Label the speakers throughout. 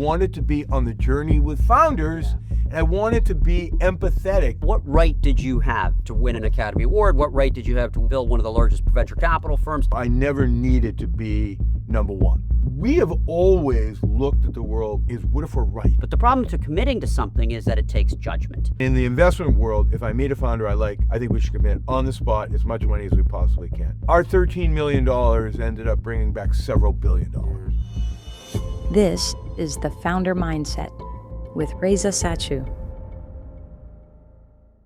Speaker 1: wanted to be on the journey with founders, and I wanted to be empathetic.
Speaker 2: What right did you have to win an Academy Award? What right did you have to build one of the largest venture capital firms?
Speaker 1: I never needed to be number one. We have always looked at the world as what if we're right?
Speaker 2: But the problem to committing to something is that it takes judgment.
Speaker 1: In the investment world, if I meet a founder I like, I think we should commit on the spot as much money as we possibly can. Our $13 million ended up bringing back several $billion.
Speaker 3: This is The Founder Mindset with Reza Satchu.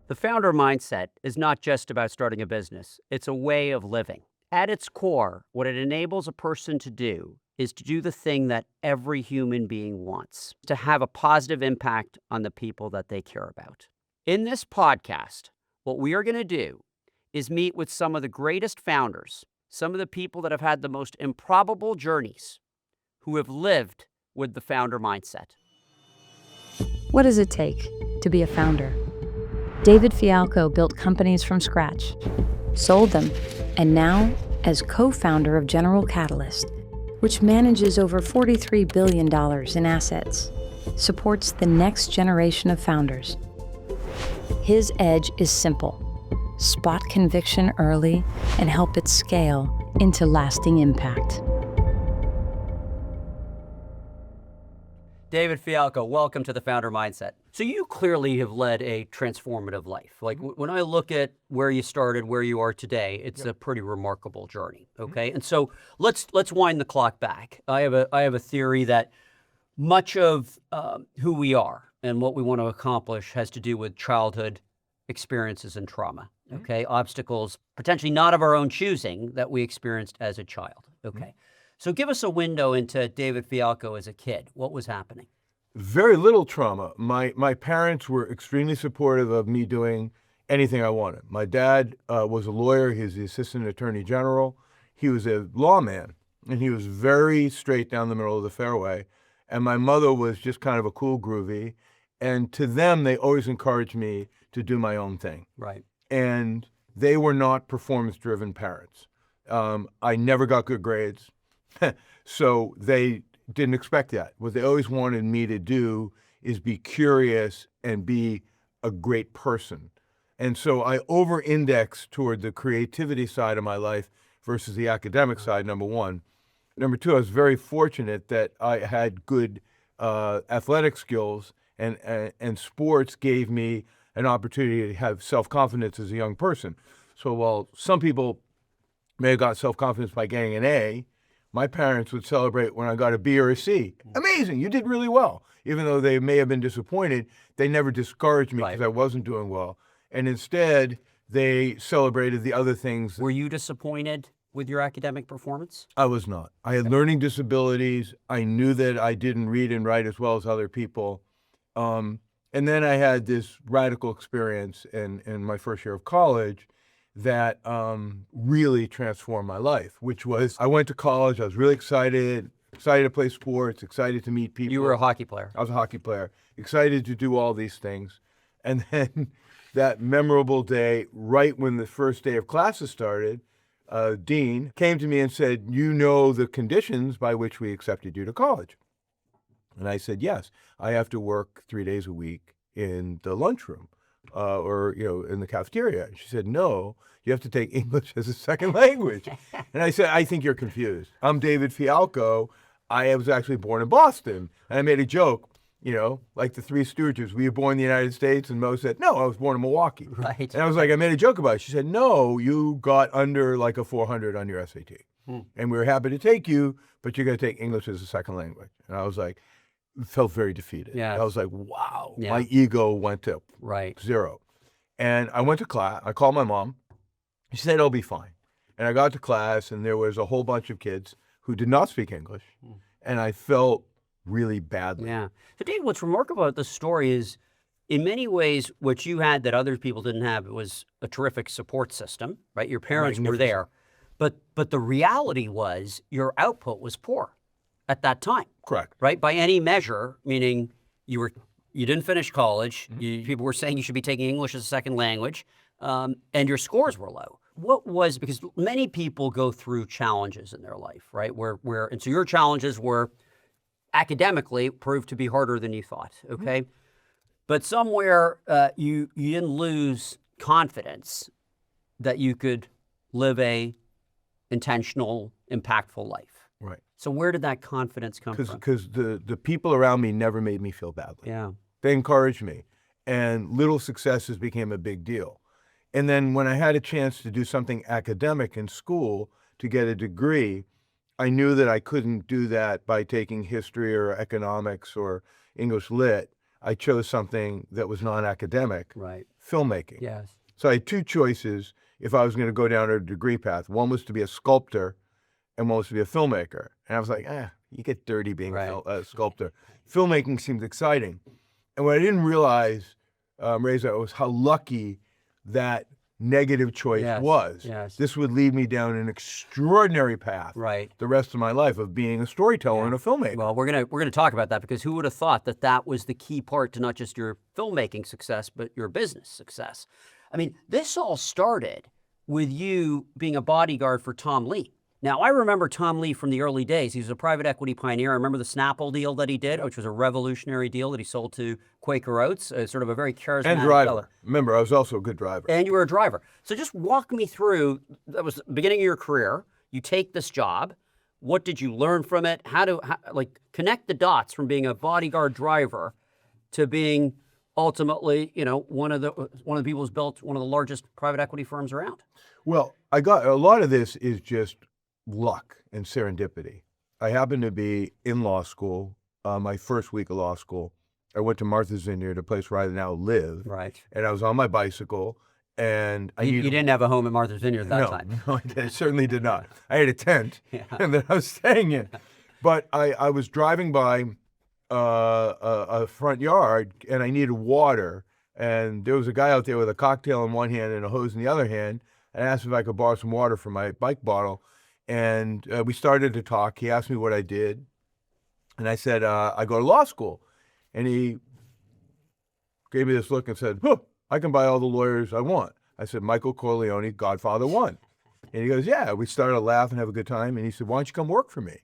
Speaker 2: The founder mindset is not just about starting a business. It's a way of living. At its core, what it enables a person to do is to do the thing that every human being wants, to have a positive impact on the people that they care about. In this podcast, what we are going to do is meet with some of the greatest founders, some of the people that have had the most improbable journeys, who have lived with the founder mindset.
Speaker 3: What does it take to be a founder? David Fialkow built companies from scratch, sold them, and now, as co-founder of General Catalyst, which manages over $43 billion in assets, supports the next generation of founders. His edge is simple: spot conviction early and help it scale into lasting impact.
Speaker 2: David Fialkow, welcome to the Founder Mindset. So you clearly have led a transformative life. Like when I look at where you started, where you are today, it's a pretty remarkable journey, okay? And so let's wind the clock back. I have a theory that much of who we are and what we want to accomplish has to do with childhood experiences and trauma, okay? Obstacles, potentially not of our own choosing, that we experienced as a child, okay? So give us a window into David Fialkow as a kid. What was happening?
Speaker 1: Very little trauma. My parents were extremely supportive of me doing anything I wanted. My dad was a lawyer. He was the assistant attorney general. He was a lawman, and he was very straight down the middle of the fairway. And my mother was just kind of a cool groovy. And to them, they always encouraged me to do my own thing.
Speaker 2: Right.
Speaker 1: And they were not performance-driven parents. I never got good grades. So they didn't expect that. What they always wanted me to do is be curious and be a great person. And so I over-indexed toward the creativity side of my life versus the academic side, number one. Number two, I was very fortunate that I had good athletic skills, and sports gave me an opportunity to have self-confidence as a young person. So while some people may have got self-confidence by getting an A, my parents would celebrate when I got a B or a C. Amazing, you did really well. Even though they may have been disappointed, they never discouraged me because I wasn't doing well. And instead, they celebrated the other things.
Speaker 2: Were you disappointed with your academic performance?
Speaker 1: I was not. I had learning disabilities. I knew that I didn't read and write as well as other people. And then I had this radical experience in my first year of college that really transformed my life, which was I went to college. I was really excited to play sports, excited to meet people.
Speaker 2: You were a hockey player.
Speaker 1: I was a hockey player, excited to do all these things. And then that memorable day, right when the first day of classes started, Dean came to me and said, "You know the conditions by which we accepted you to college." And I said, "Yes, I have to work 3 days a week in the lunchroom. Or in the cafeteria." And she said, "No, you have to take English as a second language." And I said, "I think you're confused. I'm David Fialkow. I was actually born in Boston." And I made a joke, like the Three Stooges. Were you born in the United States? And Mo said, "No, I was born in Milwaukee."
Speaker 2: Right.
Speaker 1: And I was like, I made a joke about it. She said, "No, you got under like a 400 on your SAT. And we were happy to take you, but you're going to take English as a second language." And I was like, felt very defeated.
Speaker 2: Yeah.
Speaker 1: I was like, wow, my ego went to zero. And I went to class. I called my mom. She said, "It'll be fine." And I got to class, and there was a whole bunch of kids who did not speak English. And I felt really badly.
Speaker 2: Yeah. So Dave, what's remarkable about this story is, in many ways, what you had that other people didn't have, it was a terrific support system, right? Your parents were there. But the reality was your output was poor at that time.
Speaker 1: Correct.
Speaker 2: Right? By any measure, meaning you didn't finish college, people were saying you should be taking English as a second language, and your scores were low. Because many people go through challenges in their life, right? And so your challenges were academically proved to be harder than you thought, okay? But somewhere you didn't lose confidence that you could live a intentional, impactful life.
Speaker 1: Right.
Speaker 2: So where did that confidence come from?
Speaker 1: Because the people around me never made me feel badly.
Speaker 2: Yeah.
Speaker 1: They encouraged me, and little successes became a big deal. And then when I had a chance to do something academic in school to get a degree, I knew that I couldn't do that by taking history or economics or English lit. I chose something that was non-academic,
Speaker 2: Right.
Speaker 1: filmmaking.
Speaker 2: Yes.
Speaker 1: So I had two choices if I was going to go down a degree path. One was to be a sculptor, and one was to be a filmmaker. And I was like, you get dirty being a sculptor. Filmmaking seems exciting. And what I didn't realize, Reza, was how lucky that negative choice was.
Speaker 2: Yes.
Speaker 1: This would lead me down an extraordinary path
Speaker 2: Right.
Speaker 1: the rest of my life of being a storyteller and a filmmaker.
Speaker 2: Well, we're gonna talk about that, because who would have thought that that was the key part to not just your filmmaking success, but your business success? I mean, this all started with you being a bodyguard for Tom Lee. Now, I remember Tom Lee from the early days. He was a private equity pioneer. I remember the Snapple deal that he did, which was a revolutionary deal that he sold to Quaker Oats, sort of a very charismatic
Speaker 1: And driver.
Speaker 2: fellow.
Speaker 1: Remember, I was also a good driver.
Speaker 2: And you were a driver. So just walk me through, that was the beginning of your career. You take this job. What did you learn from it? How connect the dots from being a bodyguard driver to being ultimately, one of the people who's built one of the largest private equity firms around?
Speaker 1: Well, I got a lot of this is just luck and serendipity. I happened to be in law school, my first week of law school. I went to Martha's Vineyard, a place where I now live.
Speaker 2: Right.
Speaker 1: And I was on my bicycle, and
Speaker 2: You didn't have a home at Martha's Vineyard at that time.
Speaker 1: No, I certainly did not. I had a tent
Speaker 2: Yeah.
Speaker 1: and that I was staying in. But I was driving by a front yard, and I needed water. And there was a guy out there with a cocktail in one hand and a hose in the other hand. I asked if I could borrow some water from my bike bottle. And we started to talk. He asked me what I did. And I said, I go to law school. And he gave me this look and said, I can buy all the lawyers I want. I said, Michael Corleone, Godfather 1. And he goes, yeah. We started to laugh and have a good time. And he said, why don't you come work for me?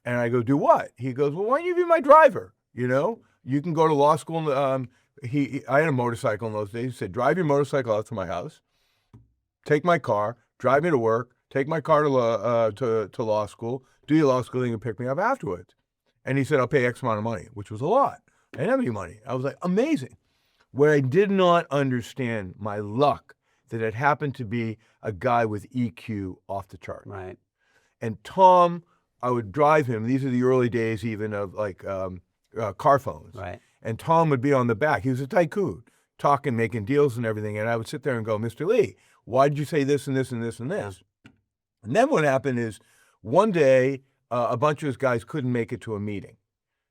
Speaker 1: And I go, do what? He goes, well, why don't you be my driver? You can go to law school. I had a motorcycle in those days. He said, drive your motorcycle out to my house, take my car, drive me to work, take my car to law school, do your law school, and you can pick me up afterwards. And he said, I'll pay X amount of money, which was a lot. I didn't have any money. I was like, amazing. Where I did not understand my luck, that it happened to be a guy with EQ off the chart.
Speaker 2: Right.
Speaker 1: And Tom, I would drive him. These are the early days even of car phones.
Speaker 2: Right.
Speaker 1: And Tom would be on the back. He was a tycoon, talking, making deals and everything. And I would sit there and go, Mr. Lee, why did you say this and this and this and this? Yeah. And then what happened is one day, a bunch of his guys couldn't make it to a meeting.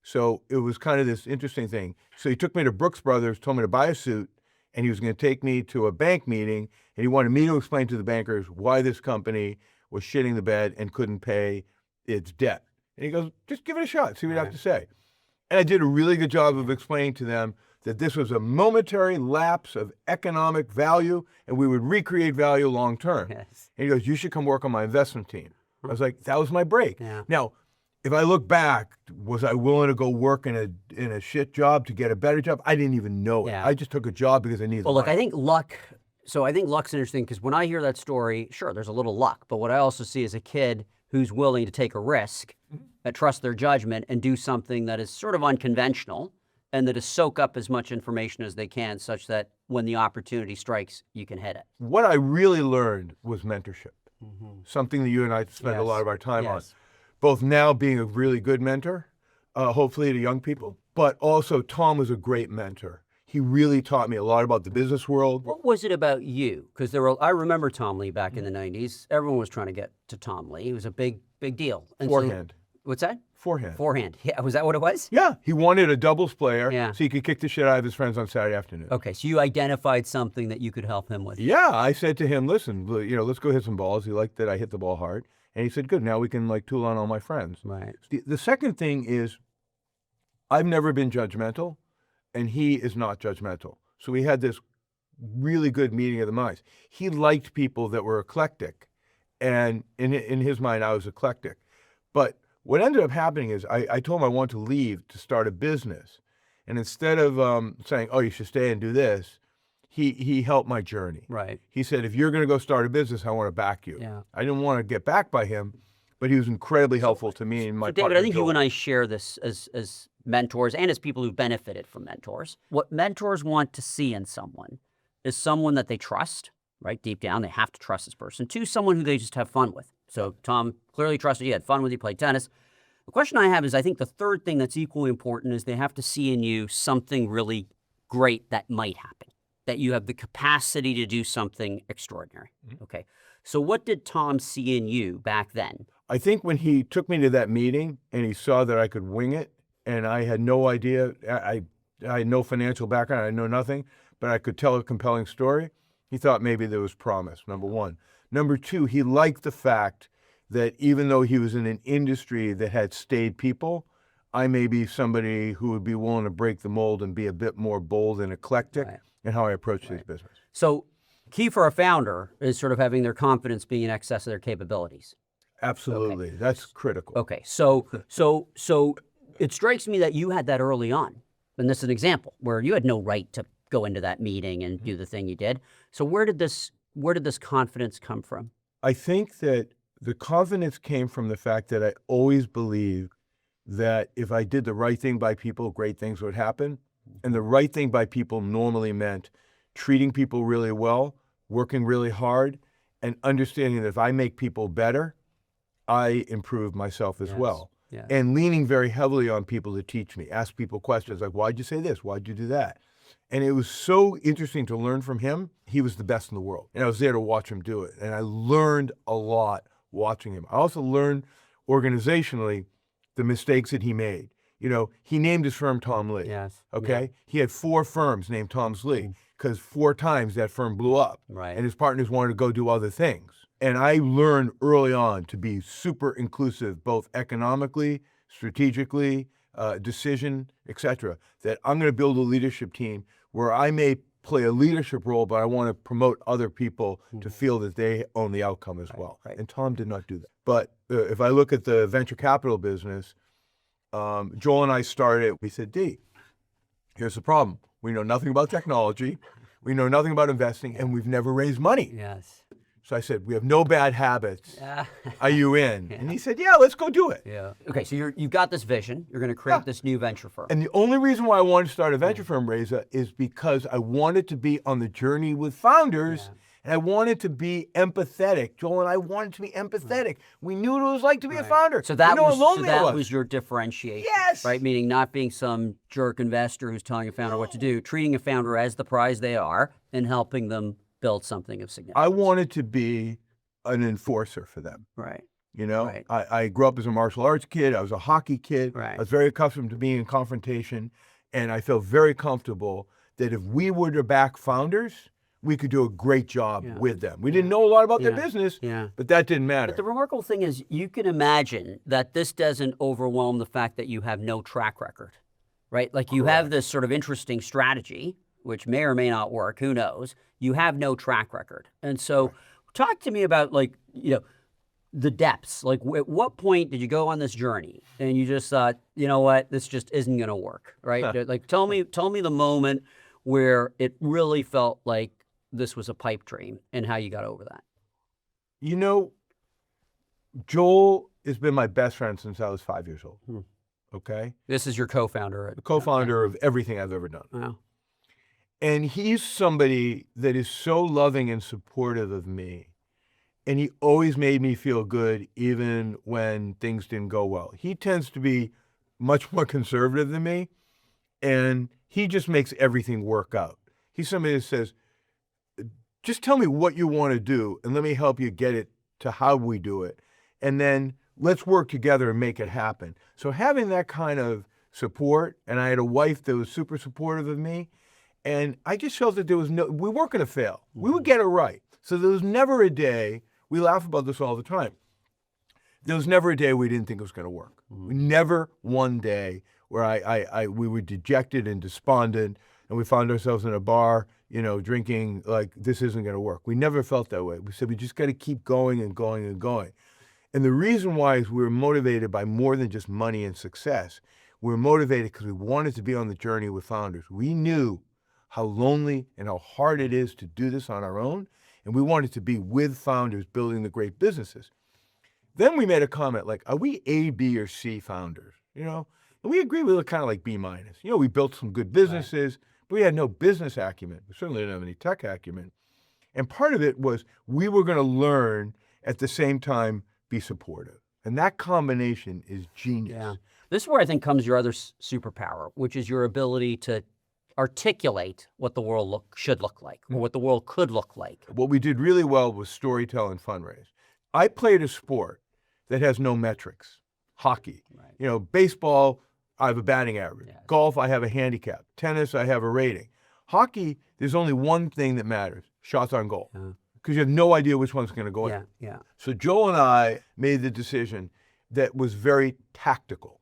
Speaker 1: So it was kind of this interesting thing. So he took me to Brooks Brothers, told me to buy a suit, and he was going to take me to a bank meeting, and he wanted me to explain to the bankers why this company was shitting the bed and couldn't pay its debt. And he goes, just give it a shot, see what you have to say. And I did a really good job of explaining to them that this was a momentary lapse of economic value, and we would recreate value long term.
Speaker 2: Yes.
Speaker 1: And he goes, you should come work on my investment team. I was like, that was my break.
Speaker 2: Yeah.
Speaker 1: Now, if I look back, was I willing to go work in a shit job to get a better job? I didn't even know it.
Speaker 2: Yeah.
Speaker 1: I just took a job because I needed
Speaker 2: Well, look,
Speaker 1: money.
Speaker 2: I think luck's interesting, because when I hear that story, sure, there's a little luck. But what I also see is a kid who's willing to take a risk, trust their judgment, and do something that is sort of unconventional, and that is soak up as much information as they can, such that when the opportunity strikes, you can hit it.
Speaker 1: What I really learned was mentorship, something that you and I spend a lot of our time on. Both now being a really good mentor, hopefully to young people, but also Tom was a great mentor. He really taught me a lot about the business world.
Speaker 2: What was it about you? Because I remember Tom Lee back in the 90s. Everyone was trying to get to Tom Lee. He was a big deal. And
Speaker 1: Forehand.
Speaker 2: What's that?
Speaker 1: Forehand.
Speaker 2: Forehand. Yeah, was that what it was?
Speaker 1: Yeah, he wanted a doubles player
Speaker 2: Yeah.
Speaker 1: so he could kick the shit out of his friends on Saturday afternoon.
Speaker 2: Okay, so you identified something that you could help him with.
Speaker 1: Yeah, I said to him, listen, let's go hit some balls. He liked that I hit the ball hard. And he said, good, now we can tool on all my friends.
Speaker 2: Right.
Speaker 1: The second thing is, I've never been judgmental, and he is not judgmental. So we had this really good meeting of the minds. He liked people that were eclectic, and in his mind, I was eclectic. But what ended up happening is I told him I wanted to leave to start a business. And instead of saying, oh, you should stay and do this, he helped my journey.
Speaker 2: Right.
Speaker 1: He said, if you're going to go start a business, I want to back you.
Speaker 2: Yeah.
Speaker 1: I didn't want to get backed by him, but he was incredibly helpful to me and my
Speaker 2: So David,
Speaker 1: partner,
Speaker 2: I think you
Speaker 1: Joel.
Speaker 2: and I share this as mentors and as people who benefited from mentors. What mentors want to see in someone is someone that they trust, right? Deep down, they have to trust this person. Two, someone who they just have fun with. So Tom clearly trusted you, had fun with you, played tennis. The question I have is, I think the third thing that's equally important is they have to see in you something really great that might happen, that you have the capacity to do something extraordinary. Okay. So what did Tom see in you back then?
Speaker 1: I think when he took me to that meeting and he saw that I could wing it, and I had no idea, I had no financial background, I had no nothing, but I could tell a compelling story, he thought maybe there was promise, number one. Number two, he liked the fact that even though he was in an industry that had staid people, I may be somebody who would be willing to break the mold and be a bit more bold and eclectic in how I approach this business.
Speaker 2: So key for a founder is sort of having their confidence being in excess of their capabilities.
Speaker 1: Absolutely, that's critical.
Speaker 2: Okay, so it strikes me that you had that early on, and this is an example where you had no right to go into that meeting and do the thing you did. So where did this confidence come from?
Speaker 1: I think that the confidence came from the fact that I always believed that if I did the right thing by people, great things would happen. And the right thing by people normally meant treating people really well, working really hard, and understanding that if I make people better, I improve myself as well.
Speaker 2: Yes.
Speaker 1: And leaning very heavily on people to teach me, ask people questions like, why'd you say this? Why'd you do that? And it was so interesting to learn from him. He was the best in the world. And I was there to watch him do it. And I learned a lot watching him. I also learned organizationally the mistakes that he made. You know, he named his firm Tom Lee.
Speaker 2: Yes.
Speaker 1: Okay? He had 4 firms named Tom's Lee because 4 times that firm blew up.
Speaker 2: Right.
Speaker 1: And his partners wanted to go do other things. And I learned early on to be super inclusive, both economically, strategically, decision, etc. That I'm going to build a leadership team where I may play a leadership role, but I want to promote other people to feel that they own the outcome as well.
Speaker 2: right.
Speaker 1: And Tom did not do that. But if I look at the venture capital business, Joel and I started, we said, D, here's the problem. We know nothing about technology. We know nothing about investing, and we've never raised money.
Speaker 2: Yes.
Speaker 1: So I said, we have no bad habits.
Speaker 2: Yeah.
Speaker 1: Are you in? And he said, yeah, let's go do it.
Speaker 2: Yeah. Okay, so you've got this vision. You're going to create this new venture firm.
Speaker 1: And the only reason why I wanted to start a venture firm, Reza, is because I wanted to be on the journey with founders, and I wanted to be empathetic. Joel and I wanted to be empathetic. We knew what it was like to be a founder.
Speaker 2: So that
Speaker 1: we know
Speaker 2: was
Speaker 1: how lonely it
Speaker 2: that was your differentiation.
Speaker 1: Yes.
Speaker 2: Right? Meaning not being some jerk investor who's telling a founder what to do, treating a founder as the prize they are, and helping them build something of significance.
Speaker 1: I wanted to be an enforcer for them.
Speaker 2: Right.
Speaker 1: You know,
Speaker 2: Right.
Speaker 1: I grew up as a martial arts kid. I was a hockey kid.
Speaker 2: Right.
Speaker 1: I was very accustomed to being in confrontation, and I felt very comfortable that if we were to back founders, we could do a great job with them. We didn't know a lot about their business, but that didn't matter.
Speaker 2: But the remarkable thing is, you can imagine that this doesn't overwhelm the fact that you have no track record, right? Like you have this sort of interesting strategy, which may or may not work, who knows? You have no track record. And so talk to me about, like, you know, the depths. Like, at what point did you go on this journey and you just thought, you know what, this just isn't going to work, right? Like, tell me the moment where it really felt like this was a pipe dream and how you got over that.
Speaker 1: You know, Joel has been my best friend since I was 5 years old. Okay?
Speaker 2: This is your co-founder.
Speaker 1: The co-founder of everything I've ever done.
Speaker 2: Wow.
Speaker 1: And he's somebody that is so loving and supportive of me. And he always made me feel good even when things didn't go well. He tends to be much more conservative than me, and he just makes everything work out. He's somebody that says, just tell me what you want to do, and let me help you get it to how we do it. And then let's work together and make it happen. So having that kind of support, and I had a wife that was super supportive of me, and I just felt that we weren't going to fail. We would get it right. So there was never a day, we laugh about this all the time, there was never a day we didn't think it was going to work. Never one day where we were dejected and despondent, and we found ourselves in a bar, you know, drinking like this isn't going to work. We never felt that way. We said we just got to keep going and going and going. And the reason why is we were motivated by more than just money and success. We were motivated because we wanted to be on the journey with founders. We knew how lonely and how hard it is to do this on our own, and we wanted to be with founders building the great businesses. Then we made a comment like, are we A, B, or C founders? You know, and we agreed we were kind of like B minus. You know, we built some good businesses, but we had no business acumen. We certainly didn't have any tech acumen. And part of it was we were going to learn at the same time be supportive. And that combination is genius.
Speaker 2: Yeah. This is where I think comes your other superpower, which is your ability to articulate what the world should look like, or what the world could look like.
Speaker 1: What we did really well was storytell and fundraise. I played a sport that has no metrics. Hockey.
Speaker 2: Right.
Speaker 1: You know, baseball, I have a batting average.
Speaker 2: Yes.
Speaker 1: Golf, I have a handicap. Tennis, I have a rating. Hockey, there's only one thing that matters, shots on goal. Because you have no idea which one's going to go in.
Speaker 2: Yeah.
Speaker 1: So Joel and I made the decision that was very tactical,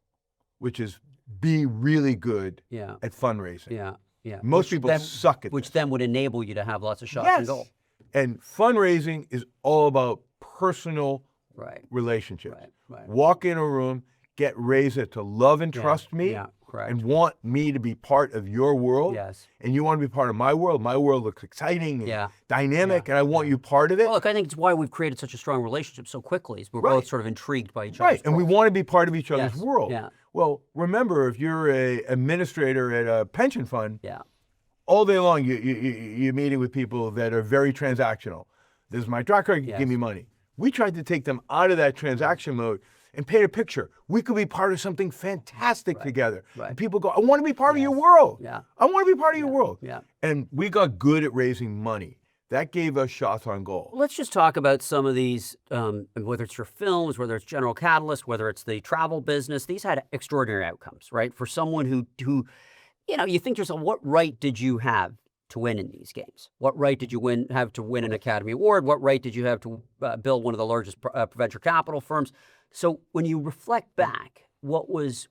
Speaker 1: which is be really good at fundraising.
Speaker 2: Yeah.
Speaker 1: Most people suck at
Speaker 2: which
Speaker 1: this.
Speaker 2: then would enable you to have lots of shots
Speaker 1: Yes.
Speaker 2: on goal.
Speaker 1: And fundraising is all about personal
Speaker 2: Right.
Speaker 1: relationships.
Speaker 2: Right.
Speaker 1: Walk in a room, get Reza to love and trust me,
Speaker 2: Yeah. Correct.
Speaker 1: and want me to be part of your world.
Speaker 2: Yes.
Speaker 1: And you want to be part of my world. My world looks exciting and dynamic,
Speaker 2: Yeah.
Speaker 1: and I want you part of it.
Speaker 2: Well, look, I think it's why we've created such a strong relationship so quickly. Is we're
Speaker 1: Right.
Speaker 2: both sort of intrigued by each other's
Speaker 1: Right, and we
Speaker 2: growth.
Speaker 1: want to be part of each other's
Speaker 2: Yes,
Speaker 1: world.
Speaker 2: yeah.
Speaker 1: Well, remember, if you're a administrator at a pension fund,
Speaker 2: Yeah.
Speaker 1: all day long you're meeting with people that are very transactional. This is my track record,
Speaker 2: Yes.
Speaker 1: give me money. We tried to take them out of that transaction mode and paint a picture. We could be part of something fantastic together.
Speaker 2: Right.
Speaker 1: And people go, I want to be part of your world.
Speaker 2: Yeah.
Speaker 1: I want to be part of your world.
Speaker 2: Yeah.
Speaker 1: And we got good at raising money. That gave us shots on goal.
Speaker 2: Let's just talk about some of these, whether it's your films, whether it's General Catalyst, whether it's the travel business. These had extraordinary outcomes, right? For someone who you think to yourself, what right did you have to win in these games? What right did you have to win an Academy Award? What right did you have to build one of the largest venture capital firms? So when you reflect back, what was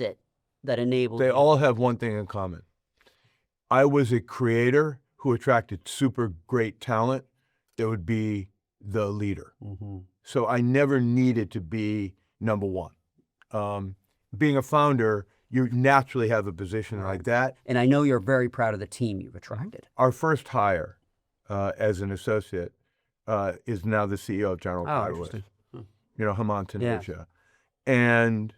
Speaker 2: it that enabled
Speaker 1: They
Speaker 2: you?
Speaker 1: all have one thing in common. I was a creator who attracted super great talent that would be the leader.
Speaker 2: Mm-hmm.
Speaker 1: So I never needed to be number one. Being a founder, you naturally have a position like that.
Speaker 2: And I know you're very proud of the team you've attracted.
Speaker 1: Our first hire as an associate is now the CEO of General Catalyst.
Speaker 2: Interesting.
Speaker 1: You know, Haman Tanisha. And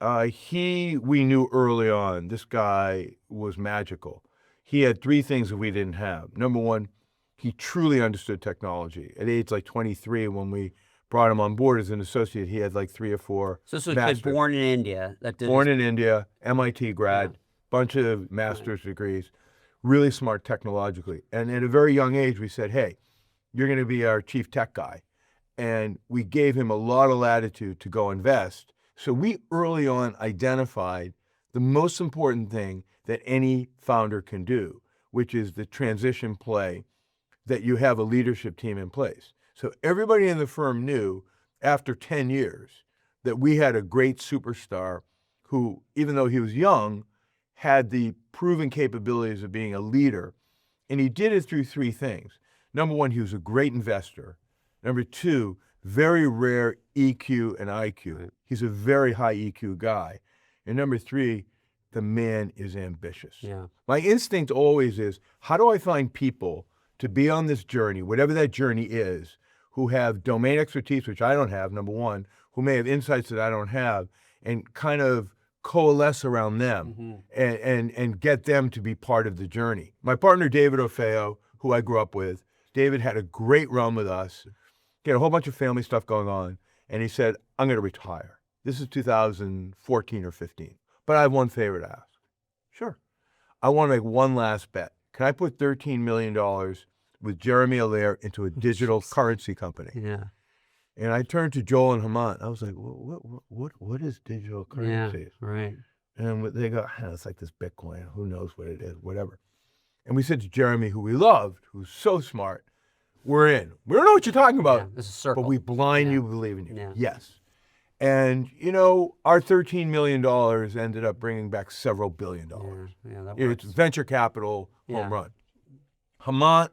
Speaker 1: we knew early on, this guy was magical. He had three things that we didn't have. Number one, he truly understood technology. At age like 23, when we brought him on board as an associate, he had like 3 or 4
Speaker 2: So this was a
Speaker 1: masters.
Speaker 2: kid born in India that did
Speaker 1: Born in India, MIT grad, bunch of master's degrees, really smart technologically. And at a very young age, we said, hey, you're going to be our chief tech guy. And we gave him a lot of latitude to go invest. So we early on identified the most important thing that any founder can do, which is the transition play, that you have a leadership team in place. So everybody in the firm knew after 10 years that we had a great superstar who, even though he was young, had the proven capabilities of being a leader. And he did it through 3 things. Number one, he was a great investor. Number 2, very rare EQ and IQ. He's a very high EQ guy. And number 3, the man is ambitious.
Speaker 2: Yeah.
Speaker 1: My instinct always is, how do I find people to be on this journey, whatever that journey is, who have domain expertise, which I don't have, number one, who may have insights that I don't have, and kind of coalesce around them and get them to be part of the journey. My partner, David Ofeo, who I grew up with, David had a great run with us. He had a whole bunch of family stuff going on, and he said, I'm going to retire. This is 2014 or 15. But I have one favor to ask. Sure. I want to make one last bet. Can I put $13 million with Jeremy Allaire into a digital currency company?
Speaker 2: Yeah.
Speaker 1: And I turned to Joel and Haman. I was like, what is digital currency?
Speaker 2: Yeah. Right.
Speaker 1: And they go, it's like this Bitcoin. Who knows what it is, whatever. And we said to Jeremy, who we loved, who's so smart, we're in. We don't know what you're talking about,
Speaker 2: Yeah, this is a circle.
Speaker 1: but we blind you, believe in you.
Speaker 2: Yeah.
Speaker 1: Yes. And, our $13 million ended up bringing back several $billion.
Speaker 2: Yeah, that
Speaker 1: It's
Speaker 2: works.
Speaker 1: venture capital home
Speaker 2: Yeah.
Speaker 1: run. Haman,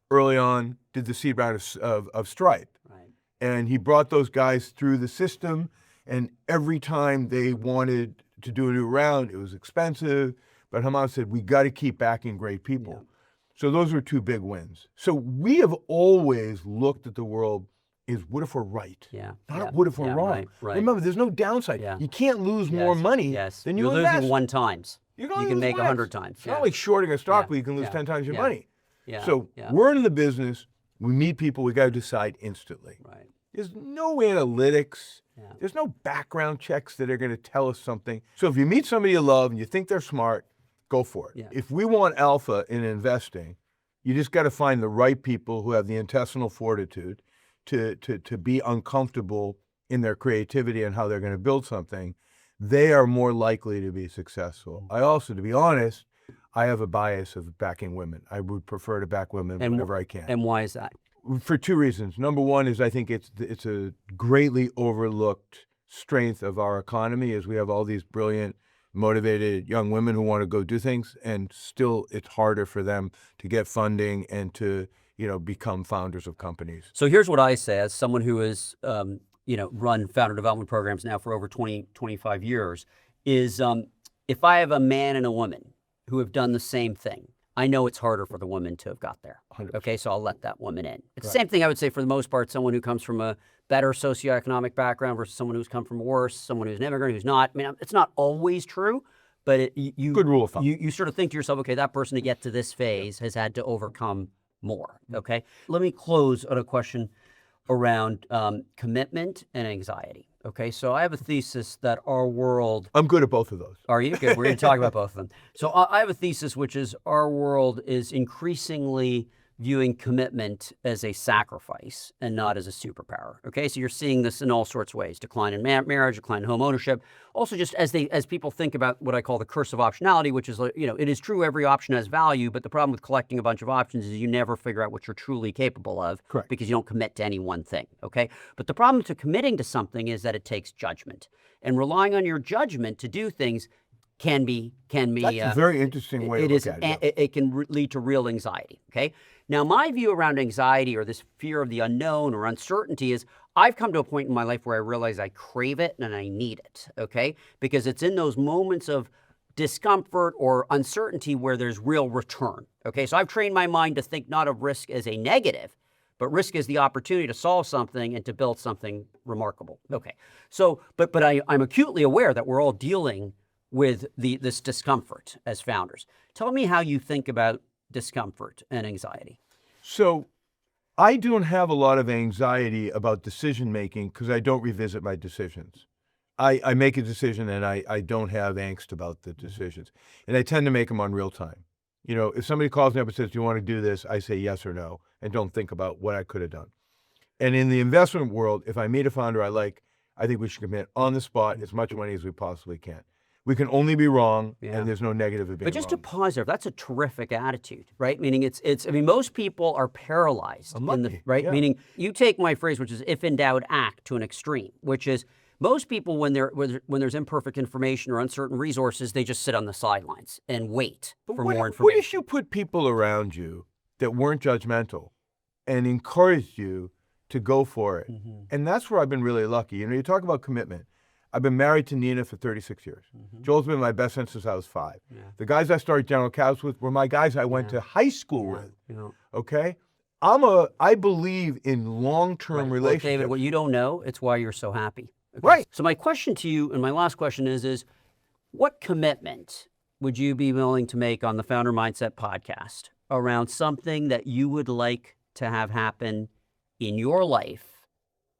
Speaker 1: early on, did the seed round of Stripe.
Speaker 2: Right.
Speaker 1: And he brought those guys through the system, and every time they wanted to do a new round, it was expensive. But Hamad said, we got to keep backing great people.
Speaker 2: Yeah.
Speaker 1: So those were 2 big wins. So we have always looked at the world as what if we're right?
Speaker 2: Yeah.
Speaker 1: Not what if we're wrong.
Speaker 2: Right.
Speaker 1: Remember, there's no downside.
Speaker 2: Yeah.
Speaker 1: You can't lose more money than
Speaker 2: You're
Speaker 1: invest.
Speaker 2: losing 1 times.
Speaker 1: You're gonna
Speaker 2: You can
Speaker 1: lose
Speaker 2: make
Speaker 1: once.
Speaker 2: 100 times.
Speaker 1: It's not like shorting a stock
Speaker 2: Yeah.
Speaker 1: where you can lose
Speaker 2: Yeah.
Speaker 1: 10 times your
Speaker 2: Yeah.
Speaker 1: money.
Speaker 2: Yeah.
Speaker 1: So
Speaker 2: yeah.
Speaker 1: we're in the business. We meet people. We got to decide instantly.
Speaker 2: Right.
Speaker 1: There's no analytics.
Speaker 2: Yeah.
Speaker 1: There's no background checks that are going to tell us something. So if you meet somebody you love and you think they're smart, go for it.
Speaker 2: Yeah.
Speaker 1: If we want alpha in investing, you just got to find the right people who have the intestinal fortitude to be uncomfortable in their creativity and how they're going to build something. They are more likely to be successful. I also, to be honest, I have a bias of backing women. I would prefer to back women whenever I can.
Speaker 2: And why is that?
Speaker 1: For 2 reasons. Number one is I think it's a greatly overlooked strength of our economy is we have all these brilliant, motivated young women who want to go do things, and still it's harder for them to get funding and to become founders of companies.
Speaker 2: So here's what I say as someone who has run founder development programs now for over 25 years is if I have a man and a woman who have done the same thing, I know it's harder for the woman to have got there.
Speaker 1: 100%.
Speaker 2: Okay, so I'll let that woman in. It's the same thing I would say for the most part, someone who comes from a better socioeconomic background versus someone who's come from worse, someone who's an immigrant who's not. I mean, it's not always true, but you
Speaker 1: Good rule of thumb.
Speaker 2: You sort of think to yourself, okay, that person to get to this phase has had to overcome more. Okay, let me close on a question around commitment and anxiety. Okay, so I have a thesis that our world.
Speaker 1: I'm good at both of those.
Speaker 2: Are you? Good. We're going to talk about both of them. So I have a thesis, which is our world is increasingly viewing commitment as a sacrifice and not as a superpower. Okay, so you're seeing this in all sorts of ways: decline in marriage, decline in home ownership. Also, just as people think about what I call the curse of optionality, which is it is true every option has value, but the problem with collecting a bunch of options is you never figure out what you're truly capable of.
Speaker 1: Correct.
Speaker 2: Because you don't commit to any one thing. Okay, but the problem to committing to something is that it takes judgment, and relying on your judgment to do things can be.
Speaker 1: That's a very interesting way to look at it.
Speaker 2: It can lead to real anxiety. Okay. Now, my view around anxiety or this fear of the unknown or uncertainty is I've come to a point in my life where I realize I crave it and I need it. Okay, because it's in those moments of discomfort or uncertainty where there's real return. Okay, so I've trained my mind to think not of risk as a negative, but risk is the opportunity to solve something and to build something remarkable. Okay, so but I'm acutely aware that we're all dealing with this discomfort as founders. Tell me how you think about discomfort and anxiety.
Speaker 1: So I don't have a lot of anxiety about decision making because I don't revisit my decisions. I make a decision and I don't have angst about the decisions. And I tend to make them on real time. If somebody calls me up and says, do you want to do this? I say yes or no and don't think about what I could have done. And in the investment world, if I meet a founder I like, I think we should commit on the spot as much money as we possibly can. We can only be wrong, and there's no negative of being
Speaker 2: But just
Speaker 1: wrong.
Speaker 2: to pause there, that's a terrific attitude, right? Meaning I mean, most people are paralyzed.
Speaker 1: I'm lucky,
Speaker 2: right?
Speaker 1: yeah.
Speaker 2: Meaning you take my phrase, which is if in doubt, act to an extreme, which is most people when there's imperfect information or uncertain resources, they just sit on the sidelines and wait for more information.
Speaker 1: What if you put people around you that weren't judgmental and encouraged you to go for it?
Speaker 2: Mm-hmm.
Speaker 1: And that's where I've been really lucky. You talk about commitment. I've been married to Nina for 36 years. Joel's been my best friend since I was 5.
Speaker 2: Yeah.
Speaker 1: The guys I started General Catalyst with were my guys I went to high school with.
Speaker 2: Yeah.
Speaker 1: Okay? I believe in long-term
Speaker 2: Well,
Speaker 1: relationships.
Speaker 2: David, what you don't know, it's why you're so happy. Okay?
Speaker 1: Right.
Speaker 2: So my question to you, and my last question is what commitment would you be willing to make on the Founder Mindset podcast around something that you would like to have happen in your life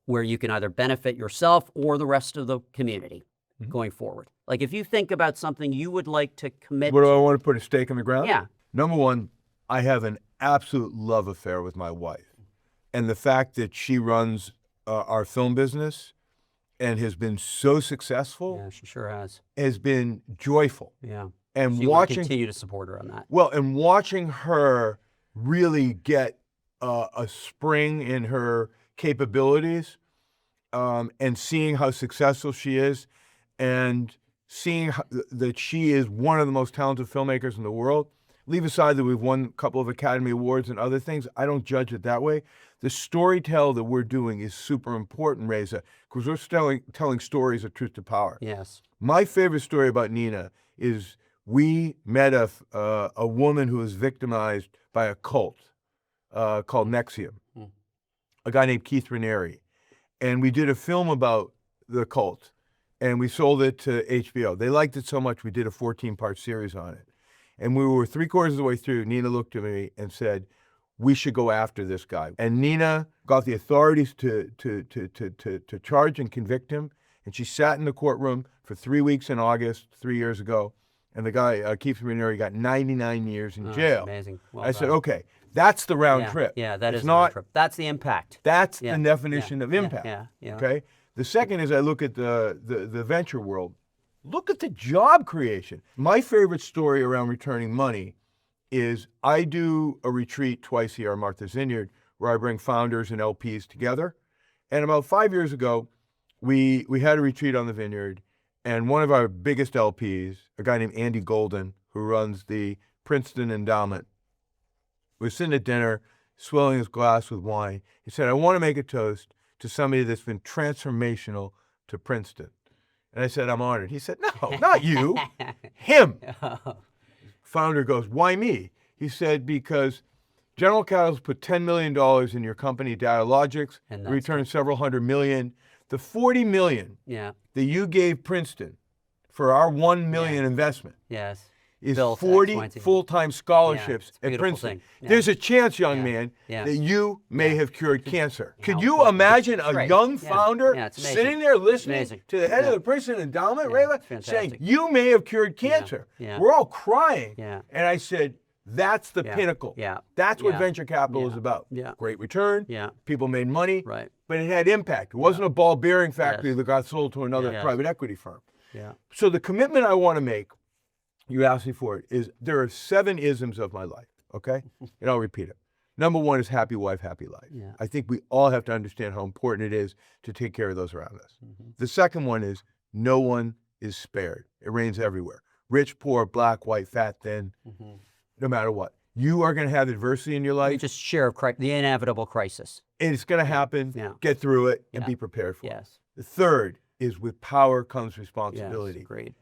Speaker 2: where you can either benefit yourself or the rest of the community going forward? Like if you think about something you would like to commit
Speaker 1: What do
Speaker 2: to.
Speaker 1: I want to put a stake in the ground?
Speaker 2: Yeah.
Speaker 1: Number one, I have an absolute love affair with my wife. And the fact that she runs our film business and has been so successful
Speaker 2: Yeah, she sure has.
Speaker 1: has been joyful.
Speaker 2: Yeah.
Speaker 1: And
Speaker 2: So you want to continue to support her on that.
Speaker 1: Well, and watching her really get a spring in her capabilities and seeing how successful she is and seeing that she is one of the most talented filmmakers in the world. Leave aside that we've won a couple of Academy Awards and other things. I don't judge it that way. The storytell that we're doing is super important, Reza, because we're telling stories of truth to power.
Speaker 2: Yes.
Speaker 1: My favorite story about Nina is we met a woman who was victimized by a cult called Nexium, a guy named Keith Raniere. And we did a film about the cult, and we sold it to HBO. They liked it so much, we did a 14-part series on it. And we were 3/4 of the way through. Nina looked at me and said, we should go after this guy. And Nina got the authorities to charge and convict him. And she sat in the courtroom for 3 weeks in August, 3 years ago. And the guy, Keith Raniere, got 99 years in jail.
Speaker 2: Amazing. Well
Speaker 1: I said,
Speaker 2: done.
Speaker 1: okay, that's the round trip.
Speaker 2: Yeah, that
Speaker 1: It's
Speaker 2: is
Speaker 1: not,
Speaker 2: the round trip. That's the impact.
Speaker 1: That's the definition of impact.
Speaker 2: Yeah.
Speaker 1: Okay? The second is I look at the venture world. Look at the job creation. My favorite story around returning money is I do a retreat twice a year on Martha's Vineyard where I bring founders and LPs together. And about 5 years ago, we had a retreat on the vineyard, and one of our biggest LPs, a guy named Andy Golden, who runs the Princeton Endowment, was sitting at dinner, swilling his glass with wine. He said, I want to make a toast to somebody that's been transformational to Princeton. And I said, I'm honored. He said, no, not you, him. Founder goes, why me? He said, because General Catalyst put $10 million in your company, Dialogics,
Speaker 2: And
Speaker 1: returned several $100 million. The $40 million that you gave Princeton for our $1 million investment
Speaker 2: Yes.
Speaker 1: is
Speaker 2: Built
Speaker 1: 40
Speaker 2: XYZ.
Speaker 1: full-time scholarships
Speaker 2: it's a
Speaker 1: at
Speaker 2: beautiful
Speaker 1: Princeton.
Speaker 2: thing. Yeah.
Speaker 1: There's a chance, young man,
Speaker 2: Yeah.
Speaker 1: that you may have cured cancer. Could
Speaker 2: How
Speaker 1: you
Speaker 2: important.
Speaker 1: imagine a
Speaker 2: Great.
Speaker 1: young
Speaker 2: Yeah.
Speaker 1: founder
Speaker 2: Yeah, it's amazing.
Speaker 1: sitting there listening
Speaker 2: Amazing.
Speaker 1: to the head
Speaker 2: Yeah.
Speaker 1: of the Princeton Endowment,
Speaker 2: Yeah,
Speaker 1: Reza,
Speaker 2: it's fantastic.
Speaker 1: saying, you may have cured cancer?
Speaker 2: Yeah.
Speaker 1: We're all crying.
Speaker 2: Yeah.
Speaker 1: And I said, that's the
Speaker 2: Yeah.
Speaker 1: pinnacle.
Speaker 2: Yeah.
Speaker 1: That's what
Speaker 2: Yeah.
Speaker 1: venture capital is
Speaker 2: Yeah.
Speaker 1: about.
Speaker 2: Yeah.
Speaker 1: Great return.
Speaker 2: Yeah.
Speaker 1: People made money.
Speaker 2: Right.
Speaker 1: But it had impact. It wasn't a ball bearing factory
Speaker 2: Yes.
Speaker 1: that got sold to another
Speaker 2: Yes.
Speaker 1: private equity firm.
Speaker 2: Yeah.
Speaker 1: So the commitment I want to make, you asked me for it, is there are 7 isms of my life, okay? And I'll repeat it. Number 1 is happy wife, happy life.
Speaker 2: Yeah.
Speaker 1: I think we all have to understand how important it is to take care of those around us.
Speaker 2: Mm-hmm.
Speaker 1: The second one is no one is spared. It rains everywhere. Rich, poor, black, white, fat, thin, no matter what. You are going to have adversity in your life.
Speaker 2: Just share of the inevitable crisis.
Speaker 1: It's going to happen.
Speaker 2: Yeah.
Speaker 1: Get through it and
Speaker 2: Yeah.
Speaker 1: be prepared for it.
Speaker 2: Yes.
Speaker 1: The third is with power comes
Speaker 2: Yes.
Speaker 1: responsibility.
Speaker 2: Agreed.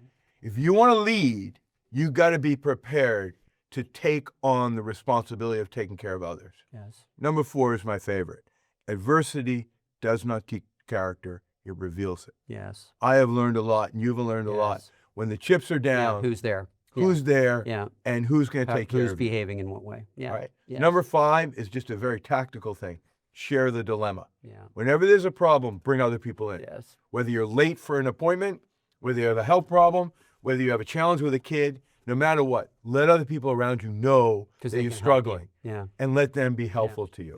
Speaker 1: If you want to lead, you got to be prepared to take on the responsibility of taking care of others.
Speaker 2: Yes.
Speaker 1: Number 4 is my favorite. Adversity does not teach character, it reveals it.
Speaker 2: Yes.
Speaker 1: I have learned a lot, and you've learned a lot.
Speaker 2: Yes.
Speaker 1: When the chips are
Speaker 2: Yeah.
Speaker 1: down,
Speaker 2: Who's there?
Speaker 1: who's there,
Speaker 2: Yeah.
Speaker 1: and who's going to take care
Speaker 2: Who's
Speaker 1: of you.
Speaker 2: behaving in what way? Yeah.
Speaker 1: All right.
Speaker 2: Yes.
Speaker 1: Number 5 is just a very tactical thing. Share the dilemma.
Speaker 2: Yeah.
Speaker 1: Whenever there's a problem, bring other people in.
Speaker 2: Yes.
Speaker 1: Whether you're late for an appointment, whether you have a health problem, whether you have a challenge with a kid, no matter what, let other people around you know that
Speaker 2: they
Speaker 1: you're
Speaker 2: can help you.
Speaker 1: struggling
Speaker 2: Yeah.
Speaker 1: and let them be helpful to you.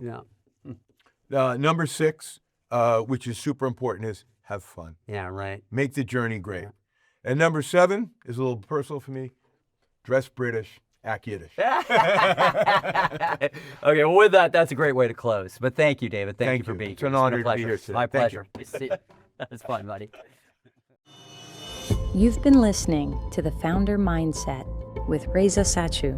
Speaker 2: Yeah.
Speaker 1: Number 6, which is super important, is have fun.
Speaker 2: Yeah. Right.
Speaker 1: Make the journey great. And number 7 is a little personal for me. Dress British, act Yiddish.
Speaker 2: Okay, well, with that, that's a great way to close. But thank you, David. Thank you for being
Speaker 1: It's
Speaker 2: here.
Speaker 1: an
Speaker 2: been a
Speaker 1: honor to be
Speaker 2: pleasure.
Speaker 1: here today.
Speaker 2: My
Speaker 1: Thank you.
Speaker 2: pleasure. That's fun, buddy.
Speaker 3: You've been listening to The Founder Mindset with Reza Satchu.